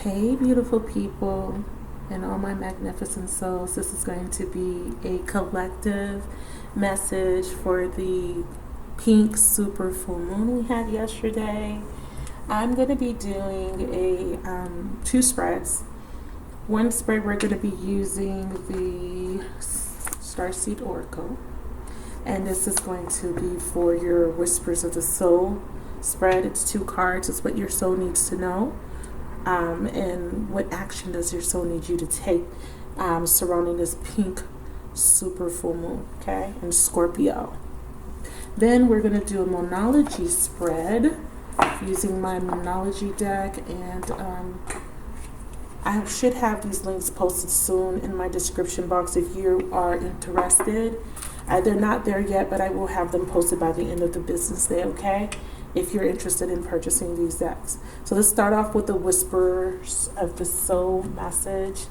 Hey, beautiful people, and all my magnificent souls. This is going to be a collective message for the pink super full moon we had yesterday. I'm going to be doing two spreads. One spread we're going to be using the Starseed Oracle, and this is going to be for your Whispers of the Soul spread. It's 2 cards. It's what your soul needs to know. And what action does your soul need you to take surrounding this pink super full moon, okay, in Scorpio. Then we're going to do a monology spread using my monology deck, and I should have these links posted soon in my description box if you are interested. They're not there yet, but I will have them posted by the end of the business day, okay? If you're interested in purchasing these decks. So let's start off with the Whispers of the Soul message.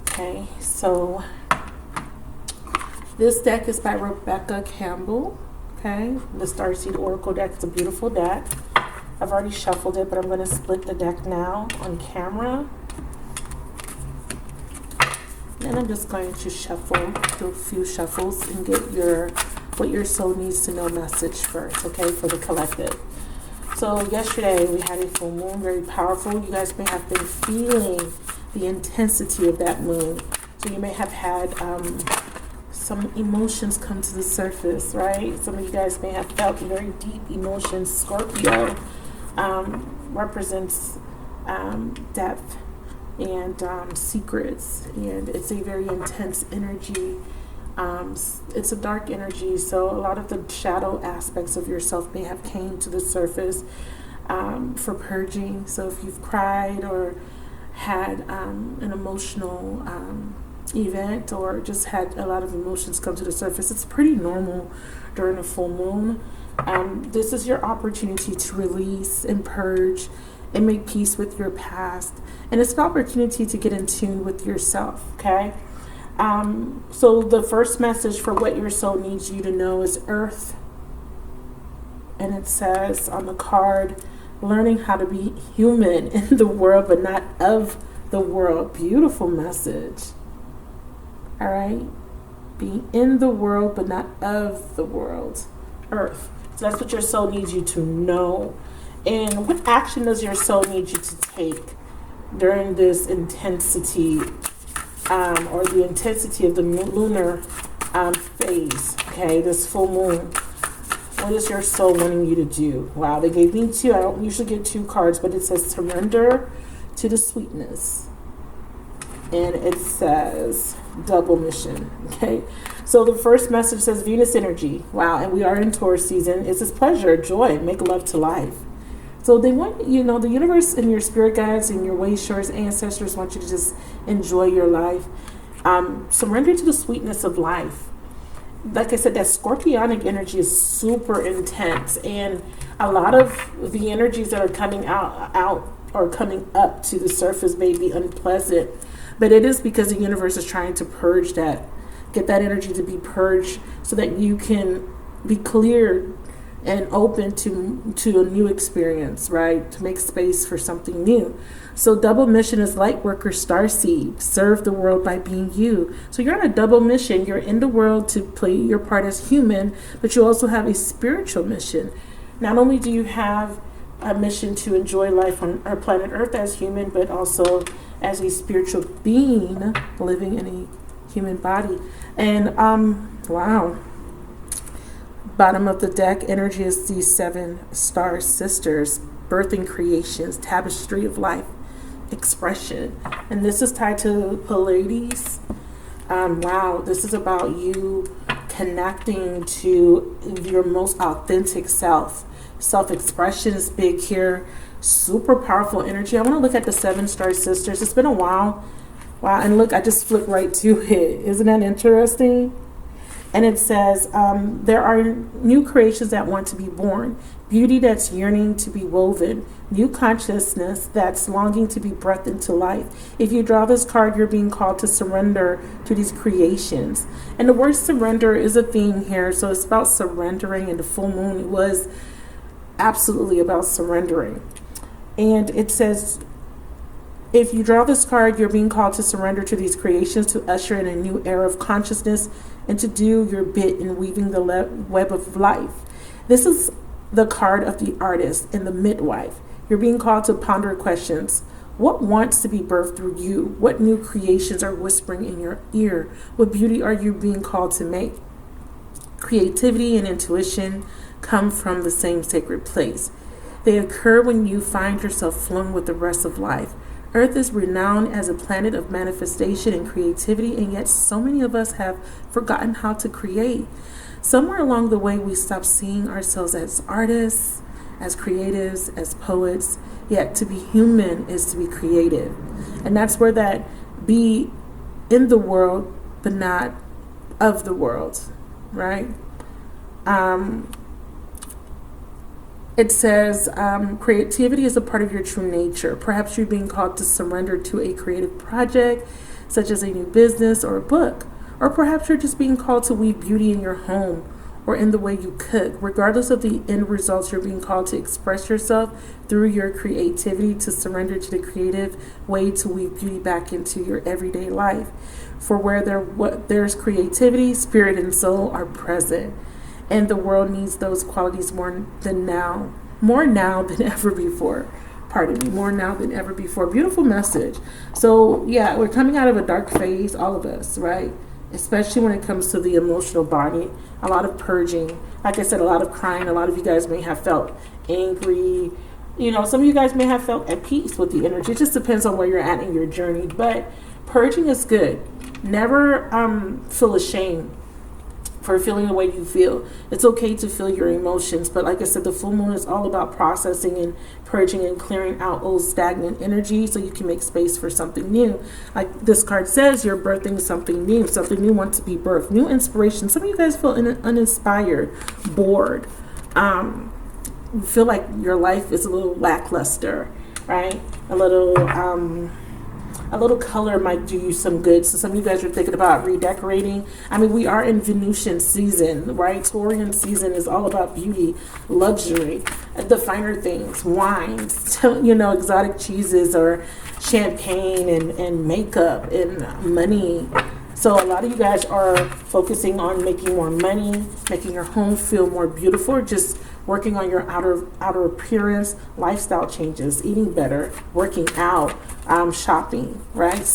Okay, so this deck is by Rebecca Campbell. Okay, the Starseed Oracle deck is a beautiful deck. I've already shuffled it, but I'm going to split the deck now on camera. And I'm just going to shuffle, do a few shuffles, and get what your soul needs to know message first, okay, for the collective. So yesterday we had a full moon, very powerful. You guys may have been feeling the intensity of that moon. So you may have had some emotions come to the surface, right? Some of you guys may have felt very deep emotions. Scorpio represents depth and secrets, and it's a very intense energy. It's a dark energy, so a lot of the shadow aspects of yourself may have came to the surface for purging. So if you've cried or had an emotional event, or just had a lot of emotions come to the surface, it's pretty normal during a full moon. This is your opportunity to release and purge and make peace with your past, and it's an opportunity to get in tune with yourself, okay? So the first message for what your soul needs you to know is Earth. And it says on the card, learning how to be human in the world, but not of the world. Beautiful message. All right. Be in the world, but not of the world. Earth. So that's what your soul needs you to know. And what action does your soul need you to take during this intensity, or the intensity of the lunar phase, okay, this full moon? What is your soul wanting you to do? Wow, they gave me 2. I don't usually get 2 cards, but it says surrender to the sweetness. And it says double mission, okay? So the first message says Venus energy. Wow, and we are in Taurus season. It says pleasure, joy, make love to life. So they want, the universe and your spirit guides and your way shores ancestors want you to just enjoy your life. Surrender to the sweetness of life. Like I said, that scorpionic energy is super intense, and a lot of the energies that are coming out or coming up to the surface may be unpleasant, but it is because the universe is trying to purge that, get that energy to be purged so that you can be cleared and open to a new experience, right? To make space for something new. So double mission is light worker starseed. Serve the world by being you. So you're on a double mission. You're in the world to play your part as human, but you also have a spiritual mission. Not only do you have a mission to enjoy life on our planet Earth as human, but also as a spiritual being living in a human body. And wow. Bottom of the deck energy is the 7 star sisters, birthing creations, tapestry of life, expression. And this is tied to Pleiades. Wow, this is about you connecting to your most authentic self. Self-expression is big here. Super powerful energy. I want to look at the 7 star sisters. It's been a while. Wow, and look, I just flipped right to it. Isn't that interesting? And it says, there are new creations that want to be born, beauty that's yearning to be woven, new consciousness that's longing to be breathed into life. If you draw this card, you're being called to surrender to these creations. And the word surrender is a theme here. So it's about surrendering, and the full moon, it was absolutely about surrendering. And it says, If you draw this card, you're being called to surrender to these creations, to usher in a new era of consciousness, and to do your bit in weaving the web of life. This is the card of the artist and the midwife. You're being called to ponder questions. What wants to be birthed through you? What new creations are whispering in your ear? What beauty are you being called to make? Creativity and intuition come from the same sacred place. They occur when you find yourself flowing with the rest of life. Earth is renowned as a planet of manifestation and creativity, and yet so many of us have forgotten how to create. Somewhere along the way, we stopped seeing ourselves as artists, as creatives, as poets. Yet to be human is to be creative. And that's where that be in the world, but not of the world, right? It says creativity is a part of your true nature. Perhaps you're being called to surrender to a creative project, such as a new business or a book. Or perhaps you're just being called to weave beauty in your home or in the way you cook. Regardless of the end results, you're being called to express yourself through your creativity, to surrender to the creative way to weave beauty back into your everyday life. For where there's creativity, spirit and soul are present. And the world needs those qualities more now than ever before. Pardon me, more now than ever before. Beautiful message. So yeah, we're coming out of a dark phase, all of us, right? Especially when it comes to the emotional body. A lot of purging. Like I said, a lot of crying. A lot of you guys may have felt angry. You know, some of you guys may have felt at peace with the energy. It just depends on where you're at in your journey. But purging is good. Never feel ashamed for feeling the way you feel. It's okay to feel your emotions, but like I said, the full moon is all about processing and purging and clearing out old stagnant energy so you can make space for something new. Like this card says, you're birthing something new wants to be birthed, new inspiration. Some of you guys feel uninspired, bored. You feel like your life is a little lackluster, right? A little color might do you some good. So some of you guys are thinking about redecorating. I mean, we are in Venusian season, right? Taurian season is all about beauty, luxury, the finer things, wines, you know, exotic cheeses or champagne and makeup and money. So a lot of you guys are focusing on making more money, making your home feel more beautiful, or just working on your outer appearance, lifestyle changes, eating better, working out, shopping, right?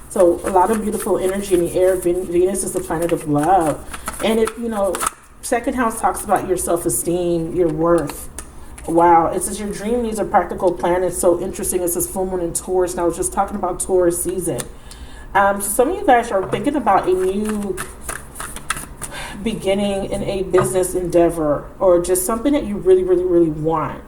So a lot of beautiful energy in the air. Venus is the planet of love. And it, you know, second house talks about your self-esteem, your worth. Wow, it says your dream needs a practical plan. It's so interesting. It says full moon in Taurus. And I was just talking about Taurus season. So some of you guys are thinking about a new beginning in a business endeavor or just something that you really, really, really want.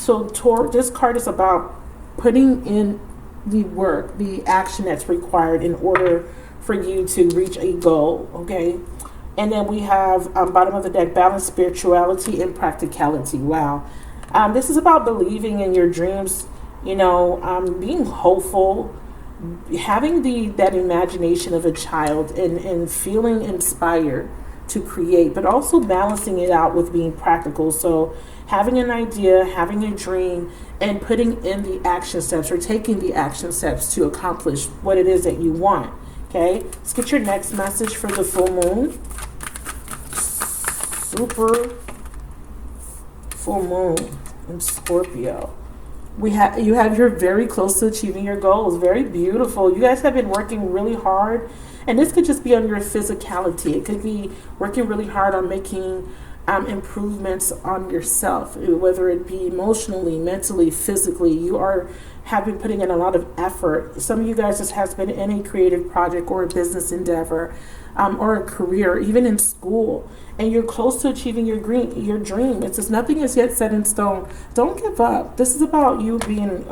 So this card is about putting in the work, the action that's required in order for you to reach a goal, okay? And then we have bottom of the deck, balance, spirituality, and practicality. Wow. This is about believing in your dreams, you know, being hopeful, having that imagination of a child and feeling inspired to create, but also balancing it out with being practical. So having an idea, having a dream, and putting in the action steps or taking the action steps to accomplish what it is that you want. Okay, let's get your next message for the full moon. Super full moon in Scorpio. You're very close to achieving your goals. Very beautiful. You guys have been working really hard, and this could just be on your physicality. It could be working really hard on making improvements on yourself, whether it be emotionally, mentally, physically. You have been putting in a lot of effort. Some of you guys just has been in a creative project or a business endeavor, or a career, even in school, and you're close to achieving your dream. It says nothing is yet set in stone. Don't give up. This is about you being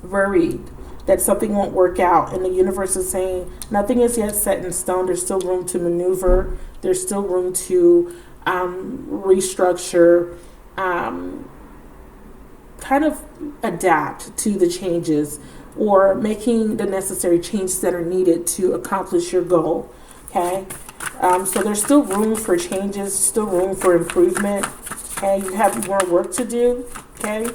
worried that something won't work out, and the universe is saying nothing is yet set in stone. There's still room to maneuver. There's still room to restructure, kind of adapt to the changes, or making the necessary changes that are needed to accomplish your goal. Okay, so there's still room for changes, still room for improvement, and you have more work to do. Okay,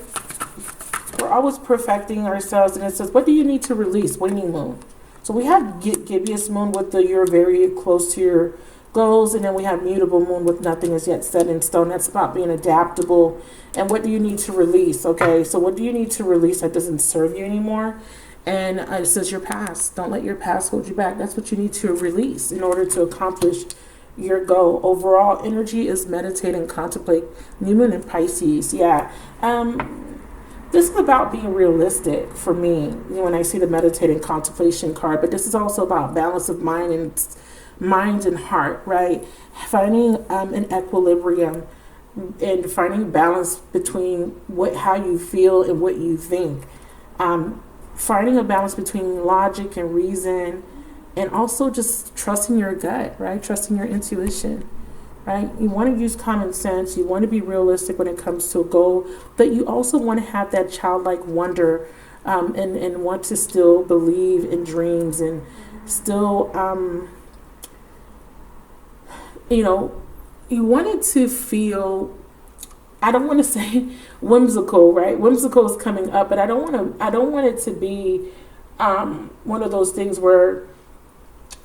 we're always perfecting ourselves. And it says, what do you need to release? Waning moon. So we have gibbous moon with you're very close to your goals, and then we have mutable moon with nothing is yet set in stone. That's about being adaptable. And what do you need to release? Okay, so what do you need to release that doesn't serve you anymore? And it says your past. Don't let your past hold you back. That's what you need to release in order to accomplish your goal. Overall energy is meditate and contemplate. New moon in Pisces. Yeah. This is about being realistic for me, when I see the meditate and contemplation card. But this is also about balance of mind and heart, right? Finding an equilibrium and finding balance between how you feel and what you think. Finding a balance between logic and reason, and also just trusting your gut, right? Trusting your intuition, right? You want to use common sense. You want to be realistic when it comes to a goal, but you also want to have that childlike wonder, and want to still believe in dreams, and still, you want it to feel, I don't want to say whimsical, right? Whimsical is coming up, but I don't want it to be one of those things where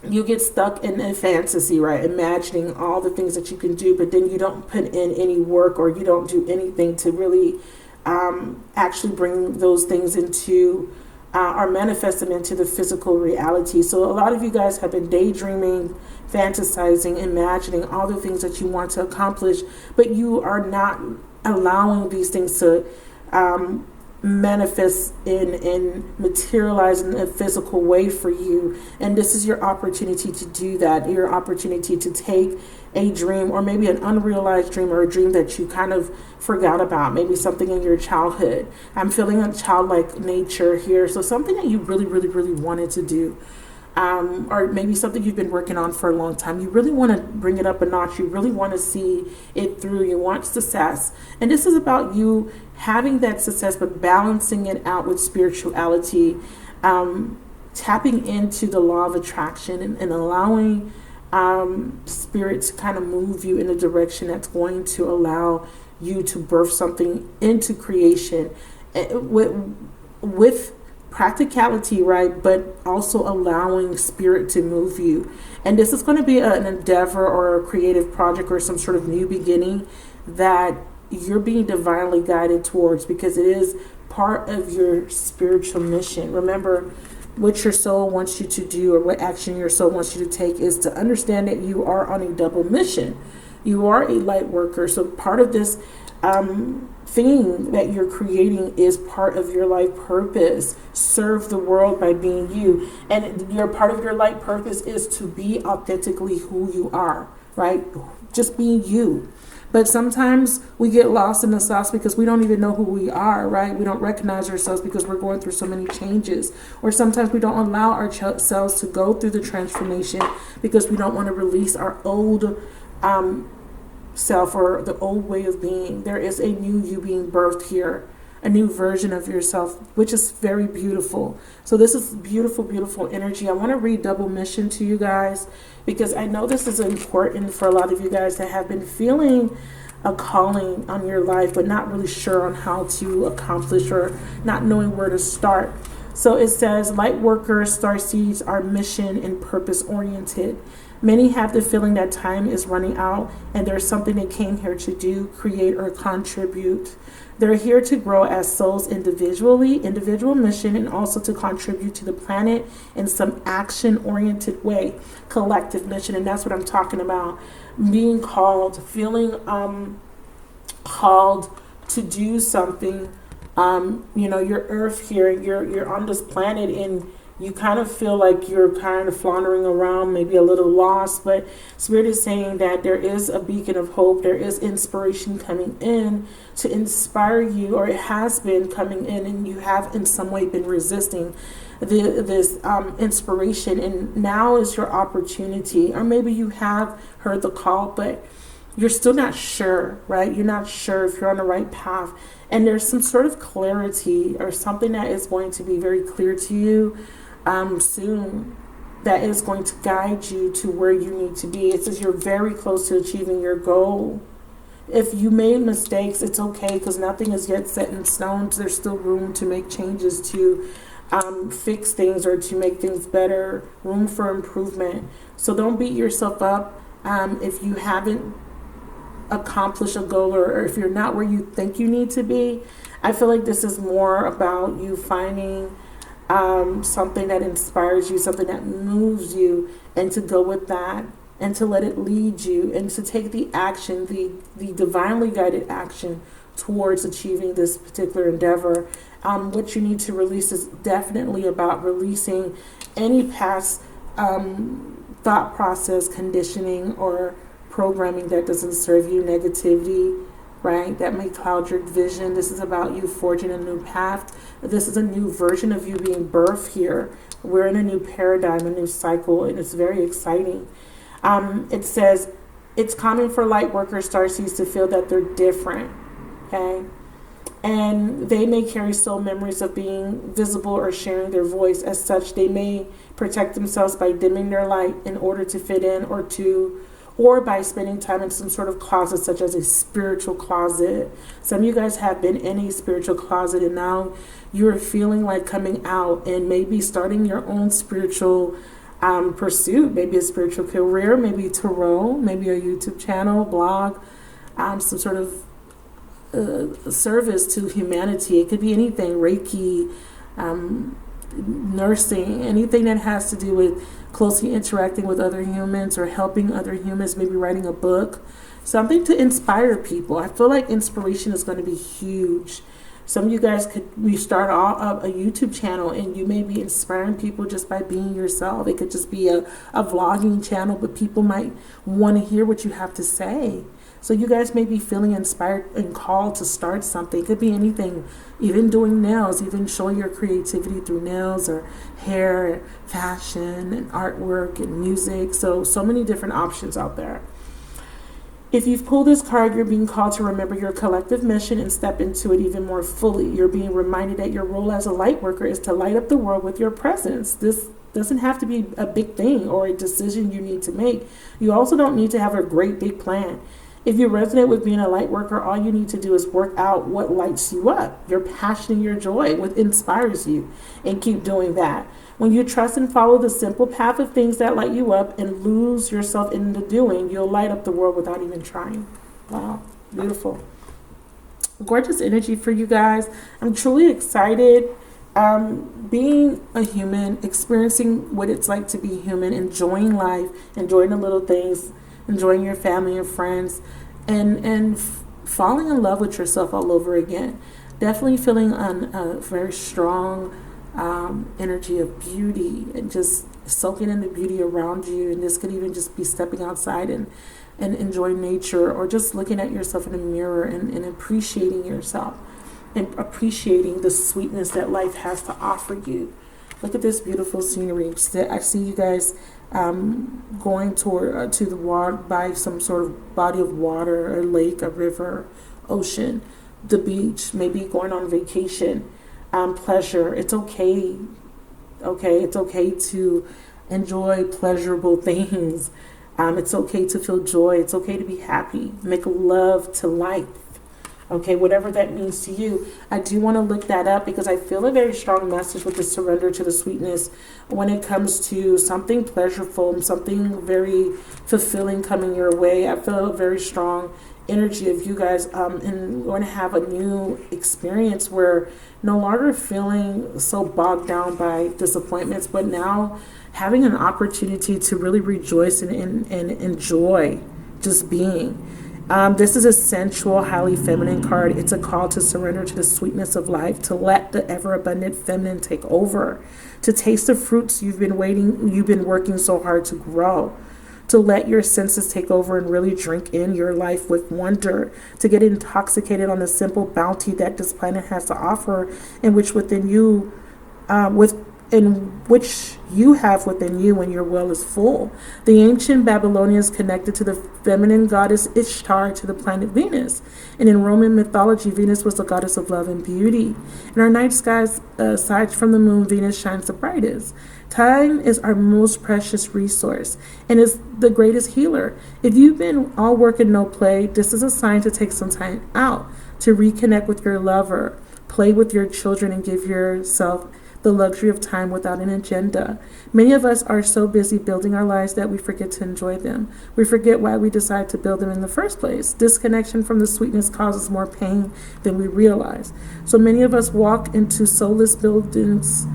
you get stuck in a fantasy, right? Imagining all the things that you can do, but then you don't put in any work, or you don't do anything to really actually bring those things into or manifest them into the physical reality. So a lot of you guys have been daydreaming, fantasizing, imagining all the things that you want to accomplish, but you are not allowing these things to manifest and materialize in a physical way for you. And this is your opportunity to do that, your opportunity to take a dream, or maybe an unrealized dream, or a dream that you kind of forgot about, maybe something in your childhood. I'm feeling a childlike nature here, so something that you really, really, really wanted to do, or maybe something you've been working on for a long time. You really want to bring it up a notch. You really want to see it through. You want success. And this is about you having that success, but balancing it out with spirituality, tapping into the law of attraction, and allowing spirit to kind of move you in a direction that's going to allow you to birth something into creation with practicality, right? But also allowing spirit to move you. And this is going to be an endeavor or a creative project or some sort of new beginning that you're being divinely guided towards, because it is part of your spiritual mission. Remember, what your soul wants you to do, or what action your soul wants you to take, is to understand that you are on a double mission. You are a light worker. So part of this thing that you're creating is part of your life purpose. Serve the world by being you. And your part of your life purpose is to be authentically who you are, right? Just being you. But sometimes we get lost in the sauce because we don't even know who we are, right? We don't recognize ourselves because we're going through so many changes. Or sometimes we don't allow ourselves to go through the transformation because we don't want to release our old self, or the old way of being. There is a new you being birthed here, a new version of yourself, which is very beautiful. So this is beautiful, beautiful energy. I want to read double mission to you guys, because I know this is important for a lot of you guys that have been feeling a calling on your life, but not really sure on how to accomplish, or not knowing where to start. So it says, light workers, starseeds are mission and purpose oriented. Many have the feeling that time is running out and there's something they came here to do, create, or contribute. They're here to grow as souls individually, individual mission, and also to contribute to the planet in some action-oriented way, collective mission. And that's what I'm talking about. Being called, feeling called to do something. You're Earth here, you're on this planet, and you kind of feel like you're kind of floundering around, maybe a little lost, but Spirit is saying that there is a beacon of hope. There is inspiration coming in to inspire you, or it has been coming in, and you have in some way been resisting this inspiration, and now is your opportunity. Or maybe you have heard the call, but you're still not sure, right? You're not sure if you're on the right path, and there's some sort of clarity or something that is going to be very clear to you soon, that is going to guide you to where you need to be. It says you're very close to achieving your goal. If you made mistakes, it's okay, because nothing is yet set in stone. There's still room to make changes, to fix things, or to make things better, room for improvement. So don't beat yourself up if you haven't accomplished a goal, or if you're not where you think you need to be. I feel like this is more about you finding something that inspires you, something that moves you, and to go with that, and to let it lead you, and to take the action, the divinely guided action towards achieving this particular endeavor. What you need to release is definitely about releasing any past thought process, conditioning, or programming that doesn't serve you, negativity, right? That may cloud your vision. This is about you forging a new path. This is a new version of you being birthed here. We're in a new paradigm, a new cycle, and it's very exciting. It says, it's common for light workers, starseeds, to feel that they're different, okay? And they may carry soul memories of being visible or sharing their voice. As such, they may protect themselves by dimming their light in order to fit in, or by spending time in some sort of closet, such as a spiritual closet. Some of you guys have been in a spiritual closet, and now you're feeling like coming out and maybe starting your own spiritual pursuit, maybe a spiritual career, maybe tarot, maybe a YouTube channel, blog, some sort of service to humanity. It could be anything, Reiki, nursing, anything that has to do with closely interacting with other humans or helping other humans, maybe writing a book, something to inspire people. I feel like inspiration is going to be huge. Some of you guys we start off a YouTube channel, and you may be inspiring people just by being yourself. It could just be a vlogging channel, but people might want to hear what you have to say. So you guys may be feeling inspired and called to start something. It could be anything, even doing nails, even showing your creativity through nails or hair, fashion, and artwork and music. So many different options out there. If you've pulled this card, you're being called to remember your collective mission and step into it even more fully. You're being reminded that your role as a light worker is to light up the world with your presence. This doesn't have to be a big thing or a decision you need to make. You also don't need to have a great big plan. If you resonate with being a light worker, all you need to do is work out what lights you up, your passion and your joy, what inspires you, and keep doing that. When you trust and follow the simple path of things that light you up and lose yourself in the doing, you'll light up the world without even trying. Wow, beautiful. Gorgeous energy for you guys. I'm truly excited. Being a human, experiencing what it's like to be human, enjoying life, enjoying the little things, enjoying your family and friends, and falling in love with yourself all over again. Definitely feeling a very strong energy of beauty, and just soaking in the beauty around you. And this could even just be stepping outside and enjoying nature, or just looking at yourself in a mirror and appreciating yourself, and appreciating the sweetness that life has to offer you. Look at this beautiful scenery. I see you guys going to the water, by some sort of body of water, a lake, a river, ocean, the beach, maybe going on vacation, pleasure. It's okay. Okay, it's okay to enjoy pleasurable things. It's okay to feel joy. It's okay to be happy. Make love to life. Okay, whatever that means to you. I do want to look that up, because I feel a very strong message with the surrender to the sweetness when it comes to something pleasurable, something very fulfilling coming your way. I feel a very strong energy of you guys and going to have a new experience where no longer feeling so bogged down by disappointments, but now having an opportunity to really rejoice and enjoy just being. This is a sensual, highly feminine card. It's a call to surrender to the sweetness of life, to let the ever-abundant feminine take over, to taste the fruits you've been working so hard to grow, to let your senses take over and really drink in your life with wonder, to get intoxicated on the simple bounty that this planet has to offer, in which within you, in which you have within you when your well is full. The ancient Babylonians connected to the feminine goddess Ishtar to the planet Venus. And in Roman mythology, Venus was the goddess of love and beauty. In our night skies, aside from the moon, Venus shines the brightest. Time is our most precious resource and is the greatest healer. If you've been all work and no play, this is a sign to take some time out to reconnect with your lover, play with your children, and give yourself the luxury of time without an agenda. Many of us are so busy building our lives that we forget to enjoy them. We forget why we decide to build them in the first place. Disconnection from the sweetness causes more pain than we realize. So many of us walk into soulless buildings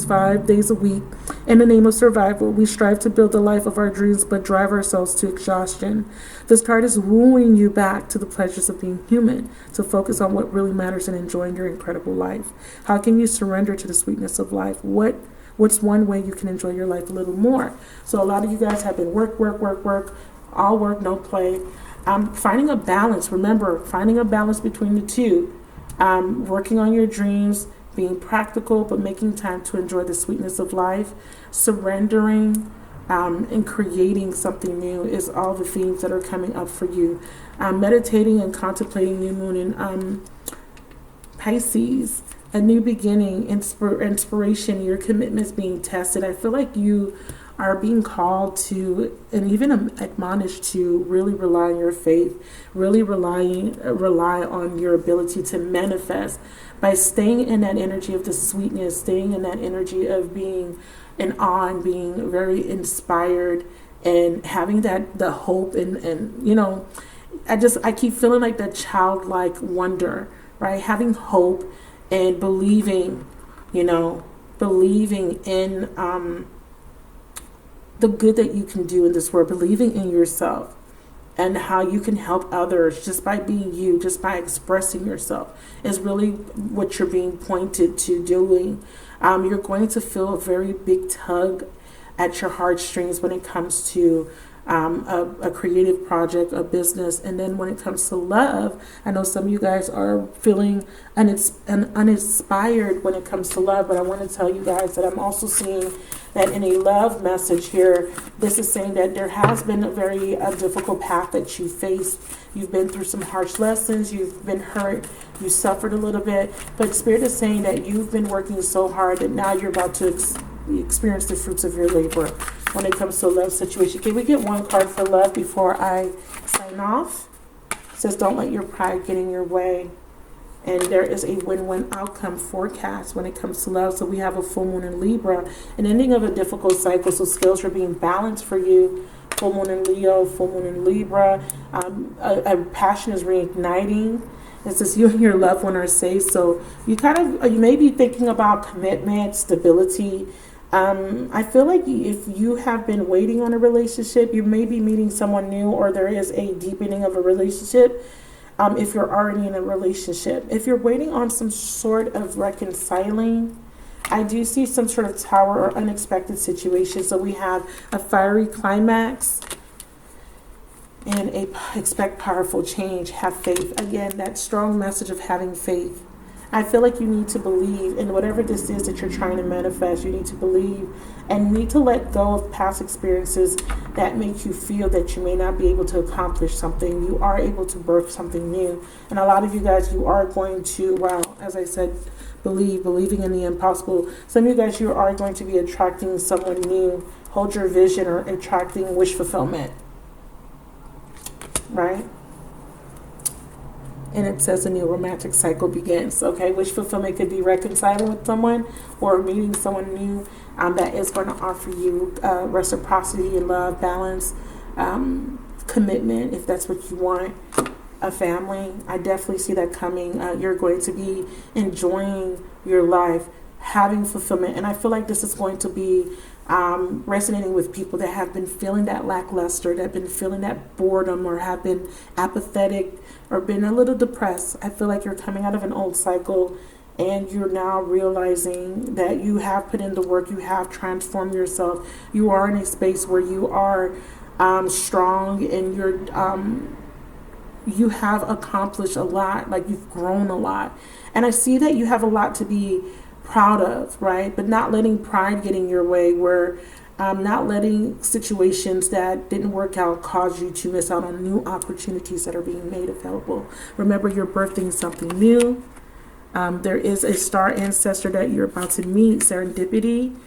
5 days a week in the name of survival. We strive to build the life of our dreams, but drive ourselves to exhaustion. This card is wooing you back to the pleasures of being human, to focus on what really matters and enjoying your incredible life. How can you surrender to the sweetness of life? What's one way you can enjoy your life a little more? So a lot of you guys have been work, all work, no play. Finding a balance. Remember, finding a balance between the two. Working on your dreams, being practical, but making time to enjoy the sweetness of life. Surrendering and creating something new is all the themes that are coming up for you. Meditating and contemplating new moon in Pisces. A new beginning, inspiration, your commitments being tested. I feel like you are being called to, and even admonished to, really rely on your faith, really rely on your ability to manifest by staying in that energy of the sweetness, staying in that energy of being in awe and being very inspired and having the hope and you know, I keep feeling like that childlike wonder, right? Having hope and believing in the good that you can do in this world, believing in yourself and how you can help others just by being you, just by expressing yourself is really what you're being pointed to doing. You're going to feel a very big tug at your heartstrings when it comes to a creative project, a business. And then when it comes to love, I know some of you guys are feeling uninspired when it comes to love, but I want to tell you guys that I'm also seeing that in a love message here, this is saying that there has been a very difficult path that you faced. You've been through some harsh lessons, you've been hurt, you suffered a little bit, but Spirit is saying that you've been working so hard that now you're about to experience the fruits of your labor when it comes to a love situation. Can we get one card for love before I sign off? It says, don't let your pride get in your way. And there is a win-win outcome forecast when it comes to love. So we have a full moon in Libra, an ending of a difficult cycle. So skills are being balanced for you. Full moon in Leo, full moon in Libra. A passion is reigniting. It says you and your loved one are safe. So you may be thinking about commitment, stability. I feel like if you have been waiting on a relationship, you may be meeting someone new, or there is a deepening of a relationship. If you're already in a relationship, if you're waiting on some sort of reconciling, I do see some sort of tower or unexpected situation. So we have a fiery climax and expect powerful change. Have faith. Again, that strong message of having faith. I feel like you need to believe in whatever this is that you're trying to manifest. You need to believe and need to let go of past experiences that make you feel that you may not be able to accomplish something. You are able to birth something new. And a lot of you guys, you are going to, well, as I said, believing in the impossible. Some of you guys, you are going to be attracting someone new. Hold your vision, or attracting wish fulfillment. Right? And it says a new romantic cycle begins. Okay, wish fulfillment could be reconciling with someone or meeting someone new that is going to offer you reciprocity and love, balance, commitment, if that's what you want. A family, I definitely see that coming. You're going to be enjoying your life, having fulfillment, and I feel like this is going to be resonating with people that have been feeling that lackluster, that have been feeling that boredom, or have been apathetic, or been a little depressed. I feel like you're coming out of an old cycle and you're now realizing that you have put in the work, you have transformed yourself. You are in a space where you are strong, and you have accomplished a lot, like you've grown a lot. And I see that you have a lot to be proud of, right? But not letting pride get in your way, where not letting situations that didn't work out cause you to miss out on new opportunities that are being made available. Remember, you're birthing something new. There is a star ancestor that you're about to meet, serendipity.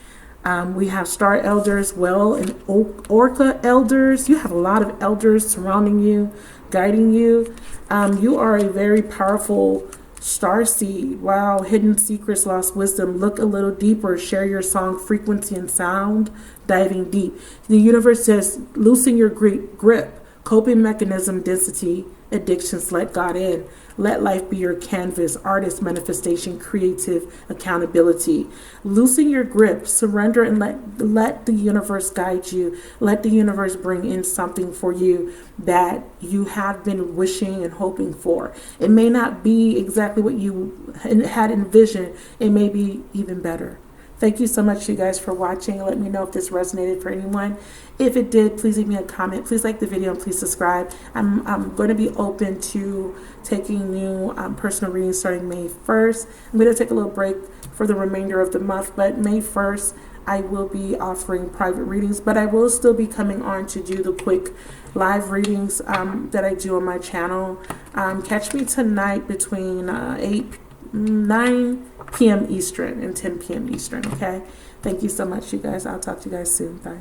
We have star elders, well, and orca elders. You have a lot of elders surrounding you, guiding you. You are a very powerful star seed. Wow, hidden secrets, lost wisdom. Look a little deeper. Share your song, frequency, and sound. Diving deep. The universe says, loosen your grip. Coping mechanism, density, addictions, let God in. Let life be your canvas, artist, manifestation, creative, accountability. Loosen your grip, surrender, and let the universe guide you. Let the universe bring in something for you that you have been wishing and hoping for. It may not be exactly what you had envisioned. It may be even better. Thank you so much, you guys, for watching. Let me know if this resonated for anyone. If it did, please leave me a comment. Please like the video and please subscribe. I'm going to be open to taking new personal readings starting May 1st. I'm going to take a little break for the remainder of the month, but May 1st, I will be offering private readings, but I will still be coming on to do the quick live readings that I do on my channel. Catch me tonight between 9 p.m. Eastern and 10 p.m. Eastern, okay? Thank you so much, you guys. I'll talk to you guys soon. Bye.